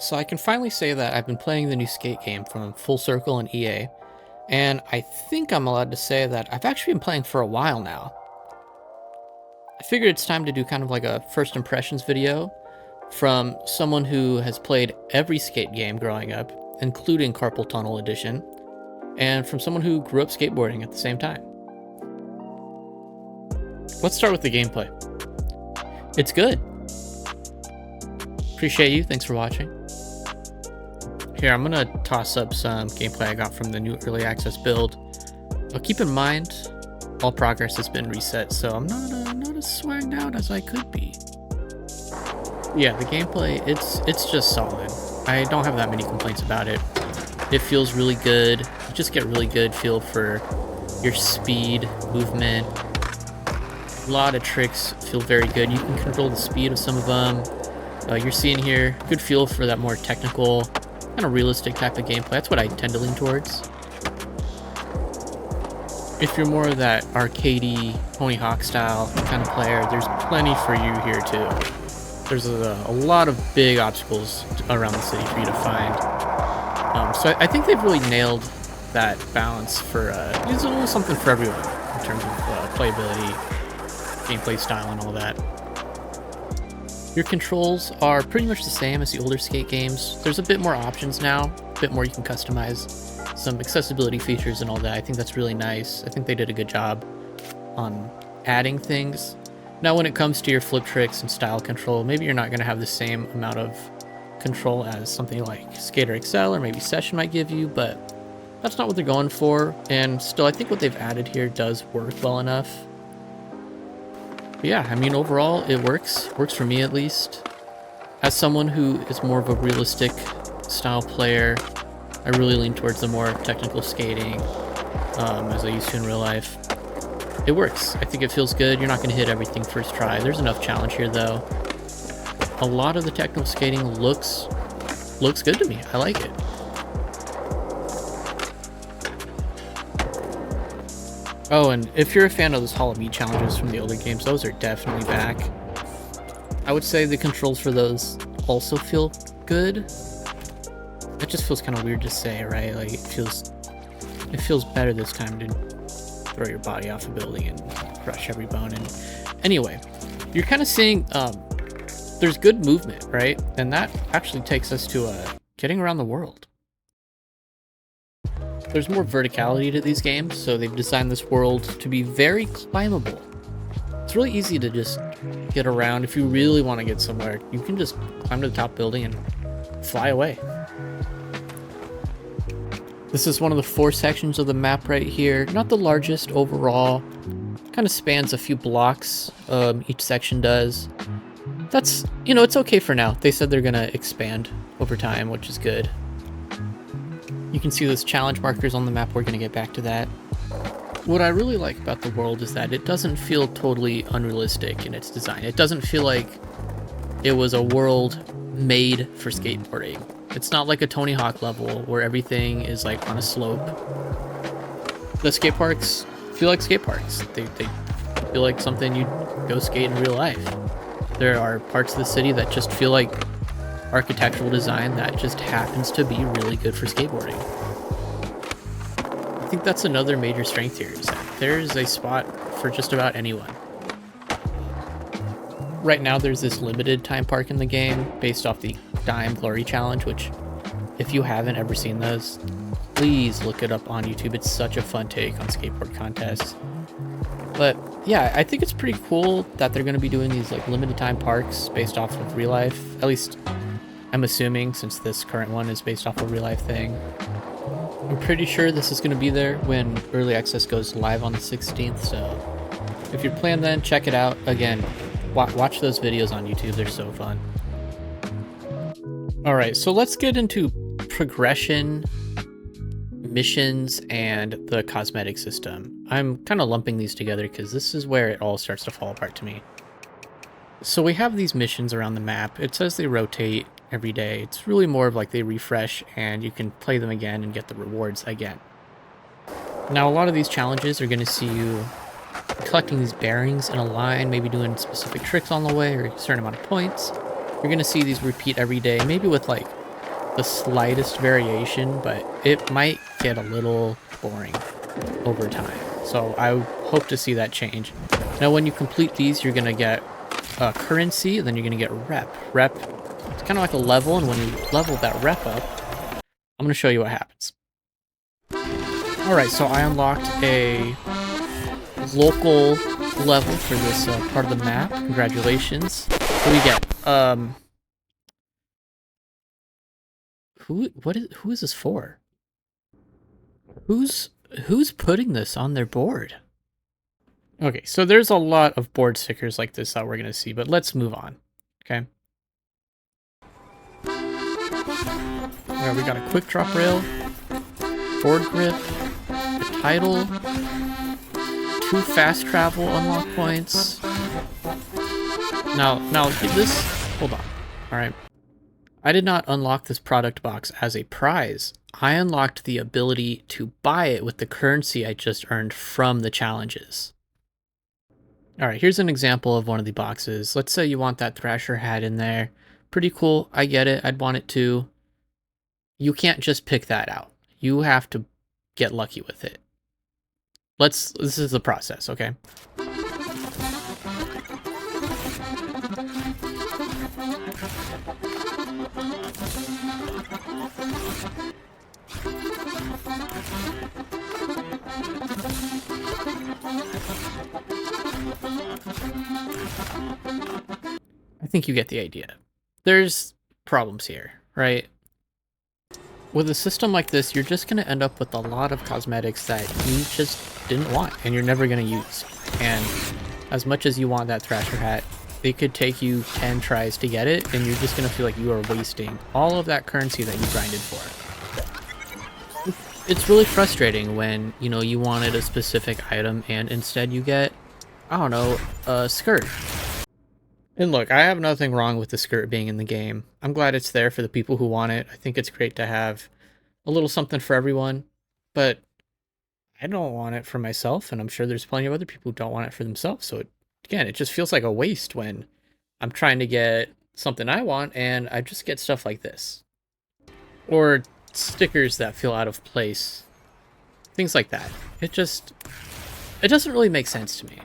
So I can finally say that I've been playing the new Skate game from Full Circle and EA, and I think I'm allowed to say that I've actually been playing for a while now. I figured it's time to do kind of like a first impressions video from someone who has played every Skate game growing up, including Carpal Tunnel Edition, and from someone who grew up skateboarding at the same time. Let's start with the gameplay. It's good. Appreciate you, thanks for watching. Here, I'm gonna toss up some gameplay I got from the new early access build. But keep in mind, all progress has been reset, so I'm not as swagged out as I could be. Yeah, the gameplay, it's just solid. I don't have that many complaints about it. It feels really good. You just get really good feel for your speed, movement. A lot of tricks feel very good. You can control the speed of some of them. You're seeing here, good feel for that more technical, kind of realistic type of gameplay. That's what I tend to lean towards. If you're more of that arcadey, Tony Hawk style kind of player, there's plenty for you here too. There's a lot of big obstacles around the city for you to find. So I think they've really nailed that balance for, there's a little something for everyone in terms of playability, gameplay style, and all that. Your controls are pretty much the same as the older Skate games. There's a bit more options now, a bit more you can customize, some accessibility features and all that. I think that's really nice. I think they did a good job on adding things. Now when it comes to your flip tricks and style control, maybe you're not going to have the same amount of control as something like Skater XL or maybe Session might give you, but that's not what they're going for. And still, I think what they've added here does work well enough. But yeah, I mean, overall, it works for me at least. As someone who is more of a realistic style player, I really lean towards the more technical skating, as I used to in real life. It works. I think it feels good. You're not going to hit everything first try. There's enough challenge here, though. A lot of the technical skating looks good to me. I like it. Oh, and if you're a fan of those Hall of Meat challenges from the older games, those are definitely back. I would say the controls for those also feel good. It just feels kind of weird to say, right? Like, it feels better this time to throw your body off a building and crush every bone. And anyway, you're kind of seeing there's good movement, right? And that actually takes us to getting around the world. There's more verticality to these games, so they've designed this world to be very climbable. It's really easy to just get around. If you really want to get somewhere, you can just climb to the top building and fly away. This is one of the 4 sections of the map right here. Not the largest overall. Kind of spans a few blocks, each section does. That's, you know, it's okay for now. They said they're gonna expand over time, which is good. You can see those challenge markers on the map. We're gonna get back to that. What I really like about the world is that it doesn't feel totally unrealistic in its design. It doesn't feel like it was a world made for skateboarding. It's not like a Tony Hawk level where everything is like on a slope. The skate parks feel like skate parks. They feel like something you'd go skate in real life. There are parts of the city that just feel like architectural design that just happens to be really good for skateboarding. I think that's another major strength here, is that there's a spot for just about anyone. Right now there's this limited time park in the game based off the Dime Glory Challenge, which if you haven't ever seen those, please look it up on YouTube. It's such a fun take on skateboard contests. But yeah, I think it's pretty cool that they're going to be doing these like limited time parks based off of real life. At least I'm assuming, since this current one is based off a real life thing. I'm pretty sure this is going to be there when early access goes live on the 16th. So if you're playing then, check it out. Again, watch those videos on YouTube. They're so fun. All right, so let's get into progression, missions, and the cosmetic system. I'm kind of lumping these together because this is where it all starts to fall apart to me. So we have these missions around the map. It says they rotate every day. It's really more of like they refresh and you can play them again and get the rewards again. Now, a lot of these challenges are going to see you collecting these bearings in a line, maybe doing specific tricks on the way or a certain amount of points. You're going to see these repeat every day, maybe with like the slightest variation, but it might get a little boring over time. So I hope to see that change. Now, when you complete these, you're going to get currency, and then you're going to get rep. Rep, it's kind of like a level, and when you level that rep up, I'm going to show you what happens. Alright, so I unlocked a local level for this part of the map. Congratulations. What do we get? Who is this for? Who's putting this on their board? Okay, so there's a lot of board stickers like this that we're gonna see, but let's move on. Okay. Alright, we got a quick drop rail, board grip, the title, 2 fast travel unlock points. Now this, hold on. Alright. I did not unlock this product box as a prize. I unlocked the ability to buy it with the currency I just earned from the challenges. Alright, here's an example of one of the boxes. Let's say you want that Thrasher hat in there. Pretty cool, I get it, I'd want it too. You can't just pick that out. You have to get lucky with it. This is the process, okay? I think you get the idea. There's problems here, right? With a system like this, you're just going to end up with a lot of cosmetics that you just didn't want and you're never going to use. And as much as you want that Thrasher hat, it could take you 10 tries to get it, and you're just going to feel like you are wasting all of that currency that you grinded for. It's really frustrating when, you know, you wanted a specific item and instead you get, I don't know, a skirt. And look, I have nothing wrong with the skirt being in the game. I'm glad it's there for the people who want it. I think it's great to have a little something for everyone, but I don't want it for myself, and I'm sure there's plenty of other people who don't want it for themselves. So again, it just feels like a waste when I'm trying to get something I want and I just get stuff like this. Or stickers that feel out of place. Things like that. It doesn't really make sense to me.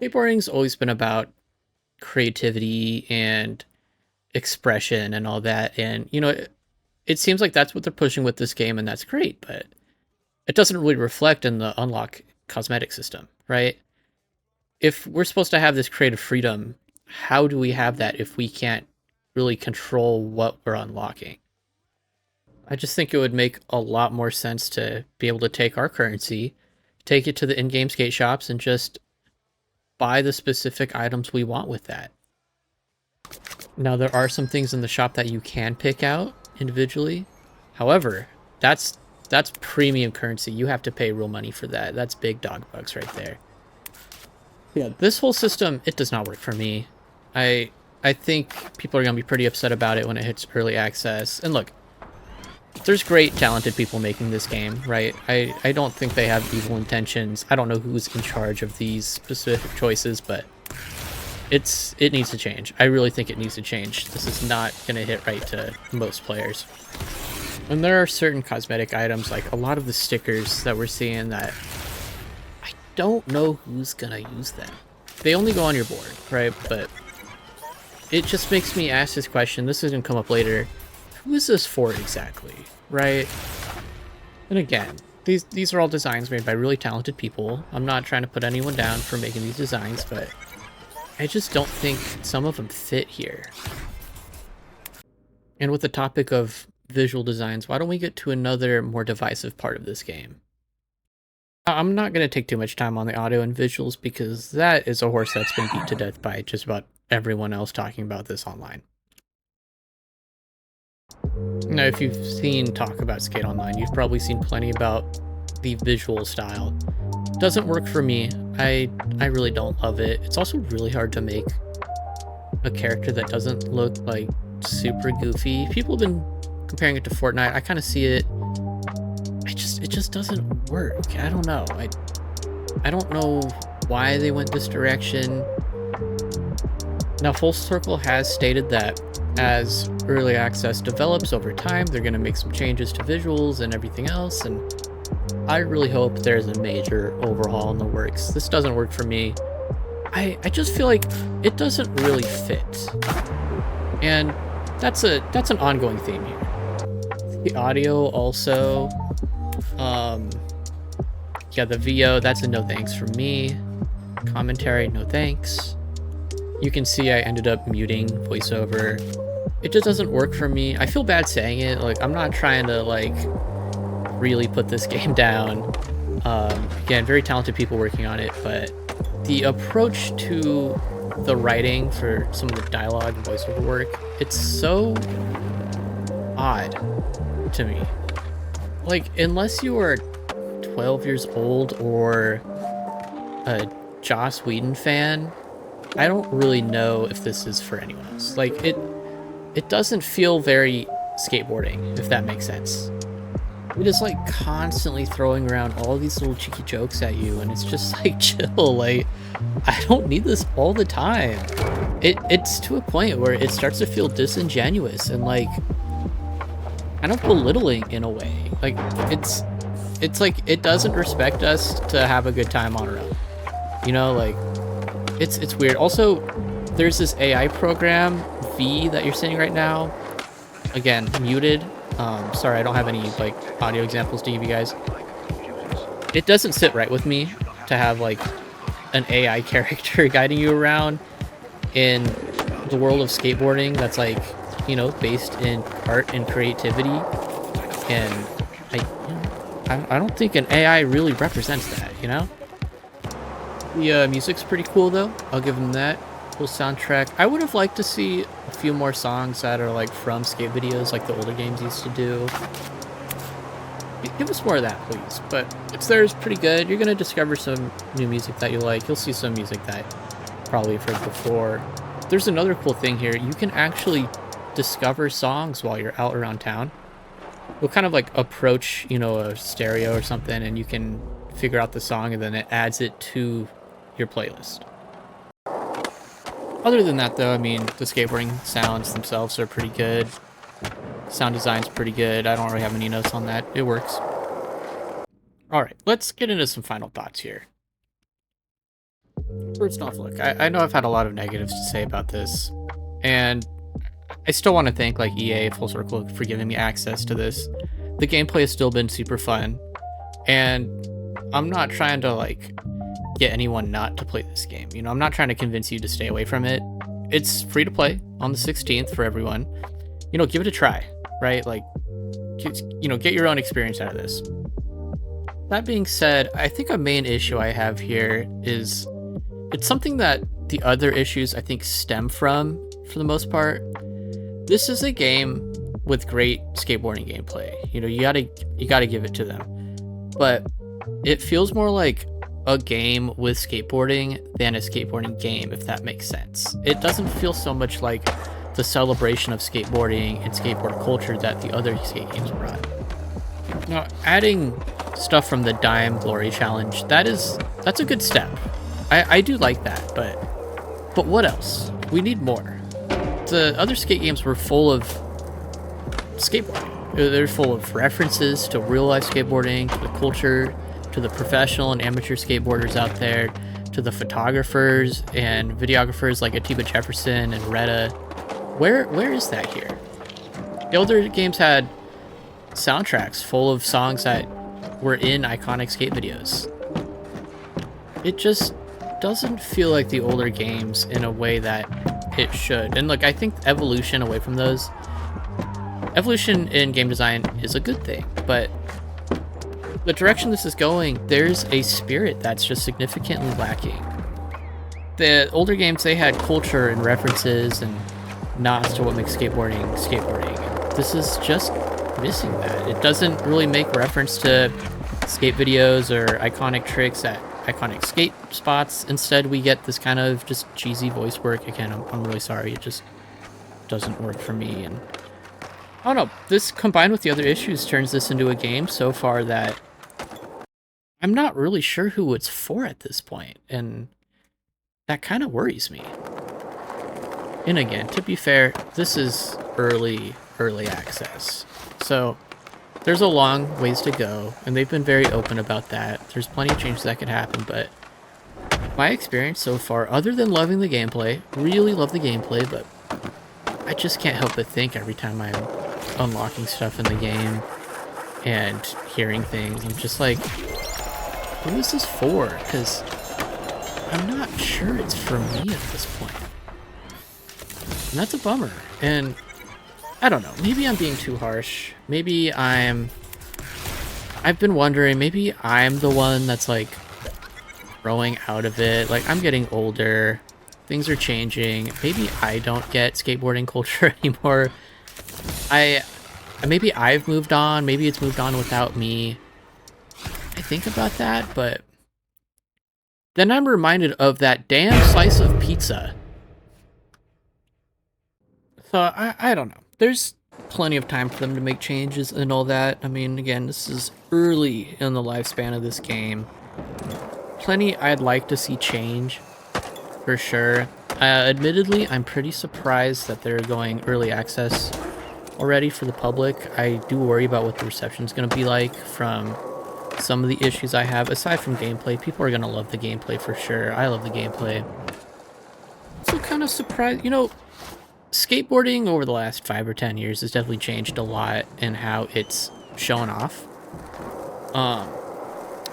Skateboarding's always been about creativity and expression and all that, and you know, it seems like that's what they're pushing with this game, and that's great, but it doesn't really reflect in the unlock cosmetic system, right? If we're supposed to have this creative freedom, how do we have that if we can't really control what we're unlocking? I just think it would make a lot more sense to be able to take our currency, take it to the in-game skate shops, and just buy the specific items we want with that. Now, there are some things in the shop that you can pick out individually. However, that's premium currency. You have to pay real money for that. That's big dog bucks right there. Yeah, this whole system, it does not work for me. I think people are going to be pretty upset about it when it hits early access. And look, there's great, talented people making this game, right? I don't think they have evil intentions. I don't know who's in charge of these specific choices, but it needs to change. I really think it needs to change. This is not going to hit right to most players. And there are certain cosmetic items, like a lot of the stickers that we're seeing, that I don't know who's going to use them. They only go on your board, right? But it just makes me ask this question. This is going to come up later. Who is this for exactly, right? And again, these are all designs made by really talented people. I'm not trying to put anyone down for making these designs, but I just don't think some of them fit here. And with the topic of visual designs, why don't we get to another more divisive part of this game? I'm not going to take too much time on the audio and visuals because that is a horse that's been beat to death by just about everyone else talking about this online. Now, if you've seen talk about Skate Online, you've probably seen plenty about the visual style. Doesn't work for me. I really don't love it. It's also really hard to make a character that doesn't look like super goofy. People have been comparing it to Fortnite. I kind of see it. It just doesn't work. I don't know. I don't know why they went this direction. Now, Full Circle has stated that as early access develops over time, they're going to make some changes to visuals and everything else, and I really hope there's a major overhaul in the works. This doesn't work for me. I just feel like it doesn't really fit. And that's an ongoing theme here. The audio also, yeah, the VO, that's a no thanks from me. Commentary, no thanks. You can see I ended up muting voiceover. It just doesn't work for me. I feel bad saying it. Like, I'm not trying to, like, really put this game down. Again, very talented people working on it, but the approach to the writing for some of the dialogue and voiceover work, it's so odd to me. Like, unless you are 12 years old or a Joss Whedon fan, I don't really know if this is for anyone else. Like, it doesn't feel very skateboarding, if that makes sense. It is like constantly throwing around all these little cheeky jokes at you, and it's just like, chill. Like, I don't need this all the time. It's to a point where it starts to feel disingenuous and like kind of belittling in a way. Like, it's like it doesn't respect us to have a good time on our own. You know, like, it's weird. Also, there's this AI program, V, that you're seeing right now. Again, muted. Sorry, I don't have any like audio examples to give you guys. It doesn't sit right with me to have like an AI character guiding you around in the world of skateboarding that's like, you know, based in art and creativity. And I don't think an AI really represents that, you know? The music's pretty cool though. I'll give them that. Cool soundtrack. I would have liked to see a few more songs that are like from skate videos like the older games used to do. Give us more of that, please. But it's there is pretty good. You're gonna discover some new music that you like. You'll see some music that probably you've heard before. There's another cool thing here. You can actually discover songs while you're out around town. You'll kind of like approach, you know, a stereo or something, and you can figure out the song, and then it adds it to your playlist. Other than that, though, I mean, the skateboarding sounds themselves are pretty good. Sound design's pretty good. I don't really have any notes on that. It works. Alright, let's get into some final thoughts here. First off, look, I know I've had a lot of negatives to say about this, and I still want to thank, like, EA, Full Circle, for giving me access to this. The gameplay has still been super fun, and I'm not trying to, like, get anyone not to play this game. You know, I'm not trying to convince you to stay away from it. It's free to play on the 16th for everyone. You know, give it a try, right? Like, you know, get your own experience out of this. That being said, I think a main issue I have here is it's something that the other issues I think stem from, for the most part. This is a game with great skateboarding gameplay. You know, you gotta give it to them. But it feels more like a game with skateboarding than a skateboarding game, if that makes sense. It doesn't feel so much like the celebration of skateboarding and skateboard culture that the other skate games brought. Now, adding stuff from the Dime Glory Challenge, that's a good step. I do like that, but what else? We need more. The other skate games were full of skateboarding. They're full of references to real life skateboarding, to the culture, to the professional and amateur skateboarders out there, to the photographers and videographers like Atiba Jefferson and Retta. Where is that here? The older games had soundtracks full of songs that were in iconic skate videos. It just doesn't feel like the older games in a way that it should. And look, I think evolution away from those, evolution in game design is a good thing, but the direction this is going, there's a spirit that's just significantly lacking. The older games, they had culture and references and nods to what makes skateboarding skateboarding. This is just missing that. It doesn't really make reference to skate videos or iconic tricks at iconic skate spots. Instead, we get this kind of just cheesy voice work. Again, I'm really sorry. It just doesn't work for me. And I don't know. This combined with the other issues turns this into a game so far that I'm not really sure who it's for at this point, and that kind of worries me. And again, to be fair, this is early access. So there's a long ways to go, and they've been very open about that. There's plenty of changes that could happen, but my experience so far, other than loving the gameplay, really love the gameplay, but I just can't help but think every time I'm unlocking stuff in the game and hearing things, I'm just like, who is this for? Because I'm not sure it's for me at this point. And that's a bummer. And I don't know, maybe I'm being too harsh. Maybe I've been wondering, maybe I'm the one that's like growing out of it. Like, I'm getting older, things are changing. Maybe I don't get skateboarding culture anymore. Maybe I've moved on, maybe it's moved on without me. I think about that, but then I'm reminded of that damn slice of pizza. So I don't know. There's plenty of time for them to make changes and all that. I mean, again, this is early in the lifespan of this game. Plenty I'd like to see change, for sure. Admittedly, I'm pretty surprised that they're going early access already for the public. I do worry about what the reception's going to be like from some of the issues I have. Aside from gameplay, people are going to love the gameplay for sure. I love the gameplay. So kind of surprised, you know, skateboarding over the last 5 or 10 years has definitely changed a lot in how it's shown off.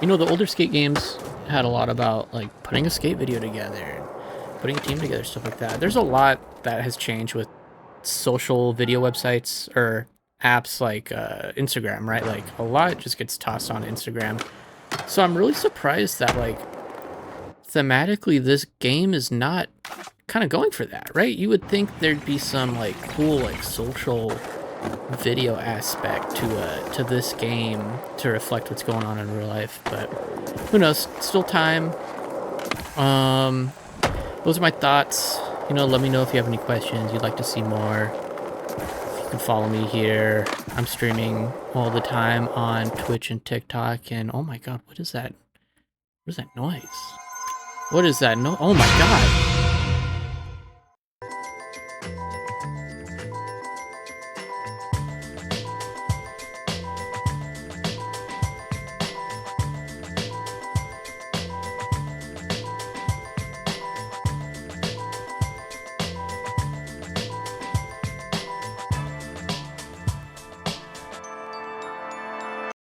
You know, the older skate games had a lot about like putting a skate video together, putting a team together, stuff like that. There's a lot that has changed with social video websites or apps like Instagram, right? Like a lot just gets tossed on Instagram. So I'm really surprised that like thematically this game is not kind of going for that, right? You would think there'd be some like cool like social video aspect to this game to reflect what's going on in real life, but who knows? Still time. Those are my thoughts. You know, let me know if you have any questions you'd like to see more. You can follow me here. I'm streaming all the time on Twitch and TikTok, and oh my god, what is that? What is that noise? What is that? No, oh my god.